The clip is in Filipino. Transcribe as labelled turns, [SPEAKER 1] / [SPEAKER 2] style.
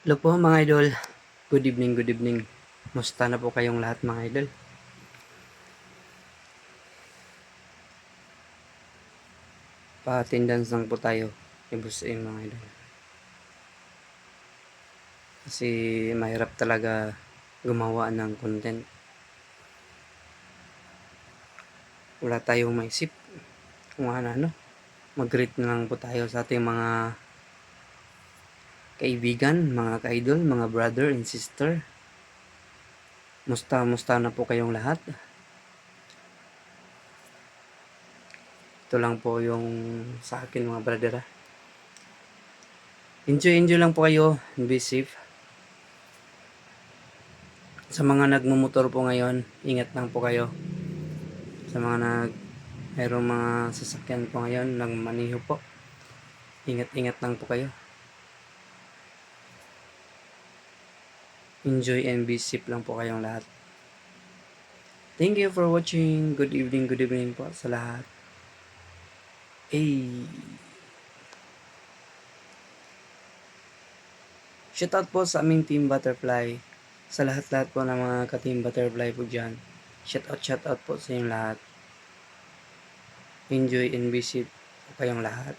[SPEAKER 1] Hello po mga idol. Good evening, good evening. Musta na po kayong lahat mga idol? Pa-attendance lang po tayo. Ibusin mga idol. Kasi mahirap talaga gumawa ng content. Wala tayong maisip kung ano. Mag-greet na lang po tayo sa ating mga kaibigan, mga ka-idol, mga brother and sister. Musta na po kayong lahat? Ito lang po yung sa akin mga brother. Enjoy lang po kayo. Be safe. Sa mga nagmumotor po ngayon, ingat lang po kayo. Sa mga mayroong mga sasakyan po ngayon, nagmaniho po. Ingat lang po kayo. Enjoy and be safe lang po kayong lahat. Thank you for watching. Good evening po sa lahat. Hey! Shoutout po sa aming Team Butterfly. Sa lahat-lahat po ng mga ka-Team Butterfly po dyan. Shoutout po sa inyong lahat. Enjoy and be safe po kayong lahat.